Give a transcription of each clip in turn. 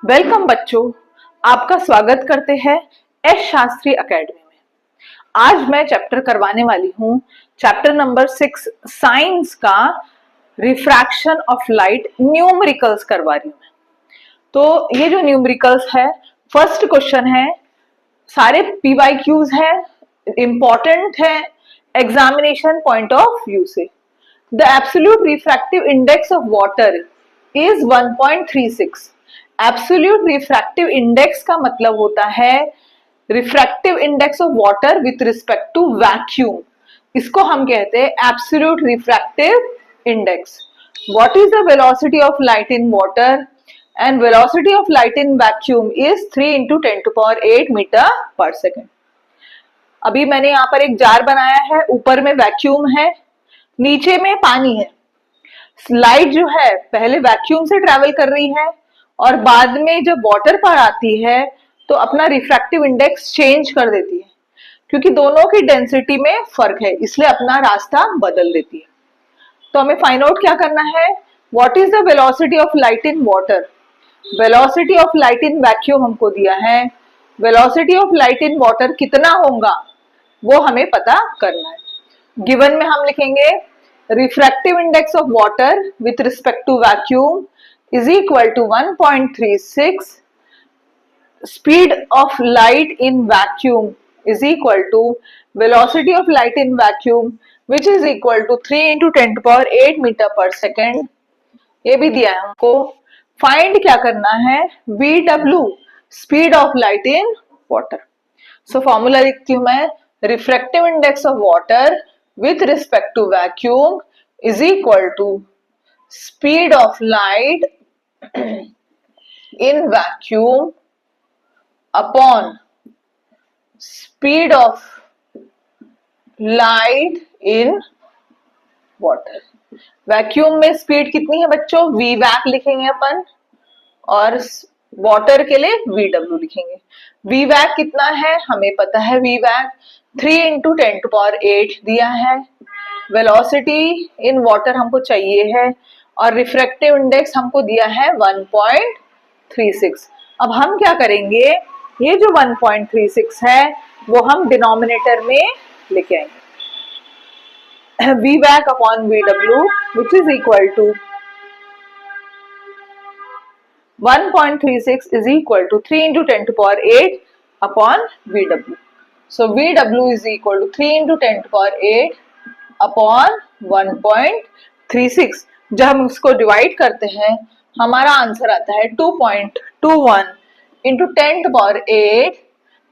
Welcome बच्चों, आपका स्वागत करते हैं एस शास्त्री एकेडमी में। आज मैं चैप्टर करवाने वाली हूँ चैप्टर नंबर 6 साइंस का रिफ्रैक्शन ऑफ लाइट न्यूमेरिकल्स करवा रही हूँ मैं। तो ये जो न्यूमेरिकल्स है, फर्स्ट क्वेश्चन है, सारे पीवाईक्यूज है, इंपॉर्टेंट है एग्जामिनेशन पॉइंट ऑफ व्यू से। The absolute refractive index of water is 1.36। Absolute refractive index का मतलब होता है refractive index of water with respect to vacuum. इसको हम कहते हैं absolute refractive index. What is the velocity of light in water and velocity of light in vacuum is 3 × 10⁸ metre per second. अभी मैंने यहाँ पर एक जार बनाया है, ऊपर में वैक्यूम है, नीचे में पानी है। लाइट जो है पहले वैक्यूम से ट्रेवल कर रही है और बाद में जब वाटर पर आती है तो अपना रिफ्रैक्टिव इंडेक्स चेंज कर देती है, क्योंकि दोनों की डेंसिटी में फर्क है, इसलिए अपना रास्ता बदल देती है। तो हमें फाइंड आउट क्या करना है, what is the velocity of light in water. Velocity of light in vacuum हमको दिया है, velocity of light in water कितना होगा वो हमें पता करना है। गिवन में हम लिखेंगे refractive index of water with respect to vacuum is equal to 1.36. Speed of light in vacuum is equal to velocity of light in vacuum, which is equal to 3 × 10⁸ metre per second. ये भी दिया है हमको। Find क्या करना है, VW speed of light in water. So formula लिखती हूं मैं, refractive index of water with respect to vacuum is equal to speed of light in vacuum upon speed of light in water। Vacuum में speed कितनी है बच्चों, we वैक लिखेंगे अपन, और water के लिए VW लिखेंगे। वी वैक कितना है हमें पता है, वी वैक 3 × 10⁸ दिया है। वेलोसिटी इन वाटर हमको चाहिए है और रिफ्रैक्टिव इंडेक्स हमको दिया है 1.36। अब हम क्या करेंगे, ये जो 1.36 है वो हम डिनोमिनेटर में लेके आएंगे। V vac upon VW which is equal to 1.36 is equal to 3 × 10⁸ upon VW। So VW is equal to 3 × 10⁸ upon 1.36। जब हम इसको डिवाइड करते हैं हमारा आंसर आता है 2.21 × 10⁸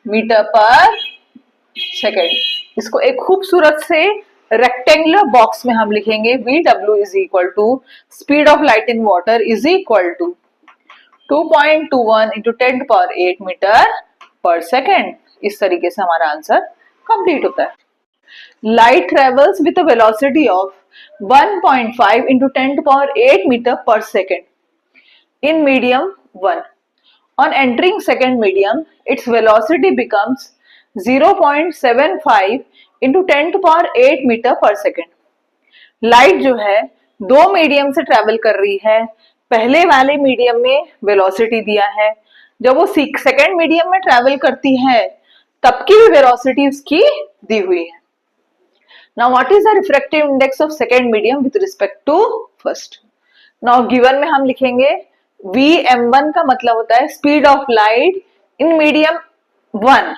मीटर पर सेकेंड। इसको एक खूबसूरत से रेक्टेंगुलर बॉक्स में हम लिखेंगे, VW is equal to speed of light in water is equal to 2.21 × 10⁸ metre per second. इस तरीके से हमारा आंसर कंप्लीट होता है। Light travels with a velocity of 1.5 × 10⁸ meter per second in medium 1. On entering second medium, its velocity becomes 0.75 × 10⁸ meter per second. Light जो है दो medium से ट्रेवल कर रही है, पहले वाले मीडियम में वेलोसिटी दिया है, जब वो सेकेंड मीडियम में ट्रेवल करती है तब की भी वेलोसिटी उसकी दी हुई है। Now what is the refractive index of second medium with respect to first? Now given में हम लिखेंगे Vm1 का मतलब होता है speed of light in medium 1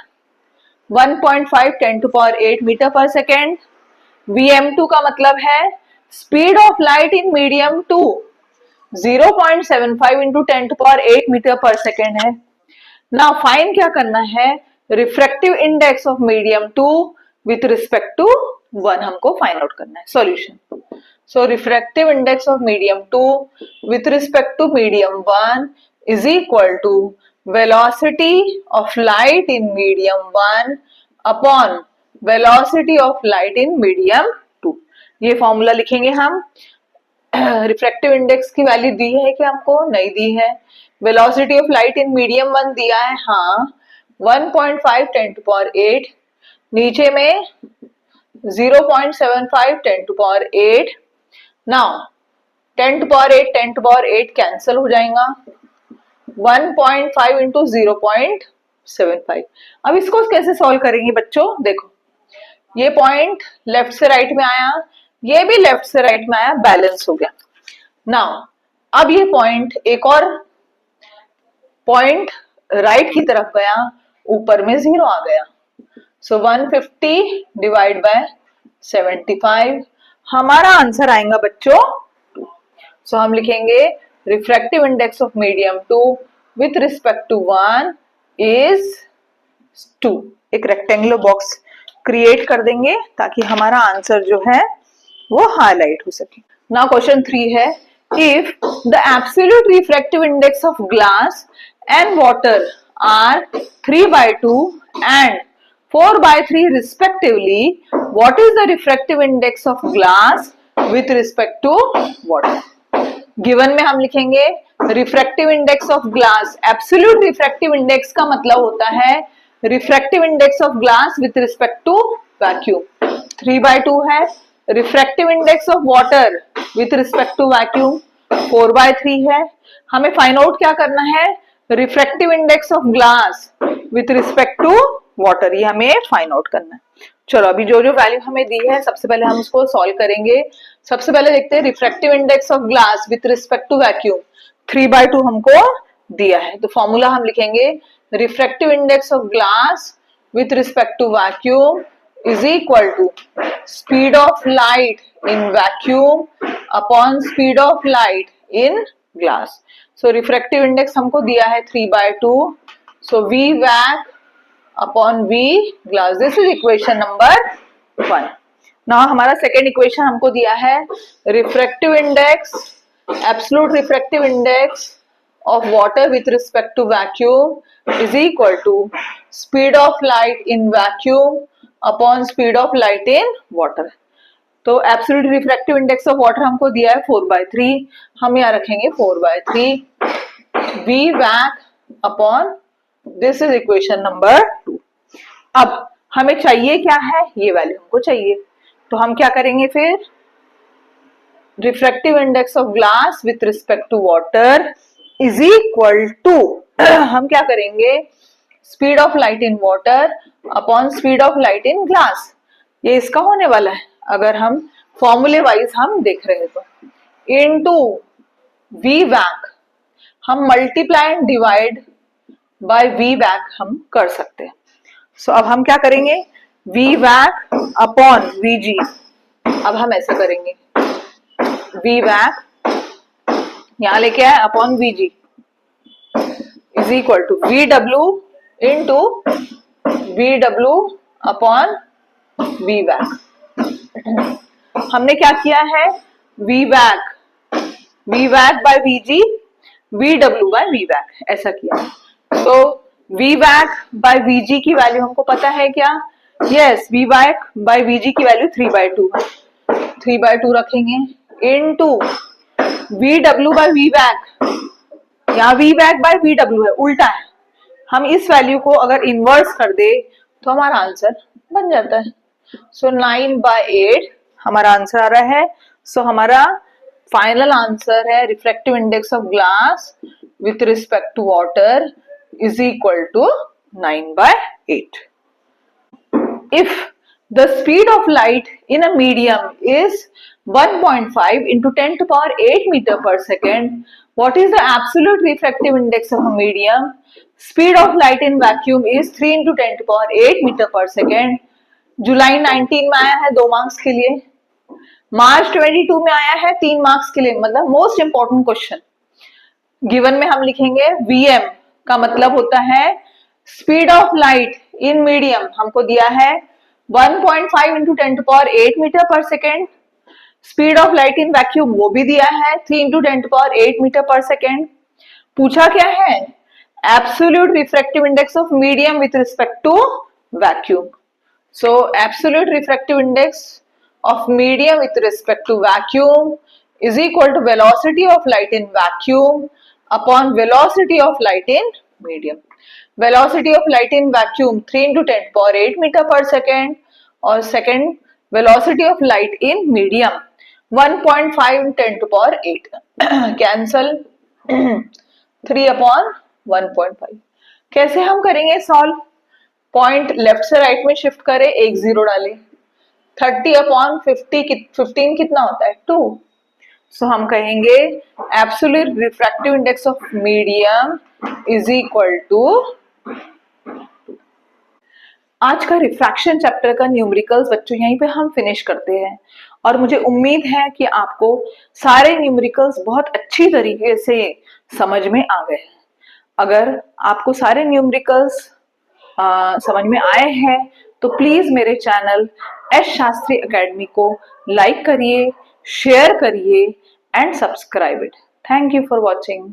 1.5 10⁸ metre per second. Vm2 का मतलब है speed of light in medium 2 0.75 × 10⁸ metre per second है। Now फाइंड क्या करना है, refractive index of medium 2 with respect to 1 हमको फाइंड आउट करना है। Solution, so refractive index of medium 2 with respect to medium 1 is equal to velocity of light in medium 1 upon velocity of light in medium 2। ये formula लिखेंगे हम। Refractive index की value दी है कि हमको नहीं दी है। Velocity of light in medium 1 दिया है, हाँ 1.5 10⁸। नीचे में 0.75 10 to power 8. Now 10 to power 8 10 to power 8 cancel हो जाएगा, 1.5 इंटू 0.75। अब इसको कैसे सॉल्व करेंगे बच्चों, देखो ये पॉइंट लेफ्ट से राइट में आया, ये भी लेफ्ट से राइट में आया, बैलेंस हो गया। नाउ अब ये पॉइंट एक और पॉइंट राइट की तरफ गया, ऊपर में 0 आ गया, सो 150 डिवाइड बाय 75, हमारा आंसर आएगा बच्चों 2। सो हम लिखेंगे refractive index of medium 2 with respect to 1 is 2। एक रेक्टेंगुलर बॉक्स क्रिएट कर देंगे ताकि हमारा आंसर जो है वो हाईलाइट हो सके। नाउ क्वेश्चन 3 है, if the absolute refractive index of glass and water are 3/2 and 4/3 respectively, what is the refractive index of glass with respect to water? Given में हम लिखेंगे refractive index of glass, absolute refractive index का मतलब होता है refractive index of glass with respect to vacuum, 3/2 है। Refractive index of water with respect to vacuum 4/3 है। हमें फाइंड आउट क्या करना है, refractive index of glass with respect to water, ये हमें फाइंड आउट करना है। चलो अभी जो जो वैल्यू हमें दी है सबसे पहले हम उसको सॉल्व करेंगे। सबसे पहले देखते हैं refractive index of glass with respect to vacuum, 3/2 हमको दिया है, तो फॉर्मूला हम लिखेंगे refractive index of glass with respect to vacuum is equal to speed of light in vacuum upon speed of light in glass. So refractive index हमको दिया है 3/2, so V vac upon V glass, this is equation number 1। Now हमारा second equation हमको दिया है refractive index, absolute refractive index of water with respect to vacuum is equal to speed of light in vacuum upon speed of light in water. तो absolute refractive index of water हमको दिया है 4/3, हम यहाँ रखेंगे 4/3, V vac upon this is equation number 2। अब हमें चाहिए क्या है, ये वैल्यू हमको चाहिए, तो हम क्या करेंगे फिर, refractive index of glass with respect to water is equal to हम क्या करेंगे, speed of light in water upon speed of light in glass, ये इसका होने वाला है अगर हम फॉर्मूले वाइज हम देख रहे हैं तो, इनटू वी वैक, हम multiply and divide by V vac हम कर सकते हैं। सो अब हम क्या करेंगे, V vac upon V G, अब हम ऐसा करेंगे वी वैक यहां लेके आए upon V G is equal to V W into V W upon V vac. हमने क्या किया है, V vac by V G, V W by V vac, ऐसा किया। तो V vac by V G की वैल्यू हमको पता है क्या, yes, V vac by V G की वैल्यू 3/2 है, 3/2 रखेंगे into V W by V vac, यहाँ V vac by V W है, उल्टा है, हम इस वैल्यू को अगर इनवर्स कर दे तो हमारा आंसर बन जाता है। सो 9/8 हमारा आंसर आ रहा है। सो हमारा फाइनल आंसर है refractive index of glass with respect to water is equal to 9/8. If the speed of light in a medium is 1.5 into 10 to power 8 meter per second, what is the absolute refractive index of a medium? Speed of light in vacuum is 3 into 10 to power 8 meter per second. जुलाई 19 में आया है 2 marks के लिए, मार्च 22 में आया है 3 marks के लिए, मतलब मोस्ट इंपॉर्टेंट क्वेश्चन। गिवन में हम लिखेंगे Vm का मतलब होता है speed of light in medium, हमको दिया है 1.5 into 10 to power 8 metre per second. Speed of light in vacuum वो भी दिया है 3 into 10 to power 8 metre per second. पूछा क्या है, absolute refractive index of medium with respect to vacuum. So absolute refractive index of medium with respect to vacuum is equal to velocity of light in vacuum upon velocity of light in medium. Velocity of light in vacuum 3 into 10 to power 8 meter per second और second velocity of light in medium 1.5 10 to power 8 cancel 3 upon 1.5। कैसे हम करेंगे solve? Point left से right में shift करें, एक zero डालें, 30 upon 15 कितना होता है? 2। सो हम कहेंगे absolute refractive index of medium is equal to. आज का रिफ्रैक्शन चैप्टर का न्यूमेरिकल्स बच्चों यहीं पे हम फिनिश करते हैं, और मुझे उम्मीद है कि आपको सारे न्यूमेरिकल्स बहुत अच्छी तरीके से समझ में आ गए। अगर आपको सारे न्यूमेरिकल्स समझ में आए हैं तो प्लीज मेरे चैनल एस शास्त्री एकेडमी को लाइक करिए, शेयर करिए and subscribe it. Thank you for watching.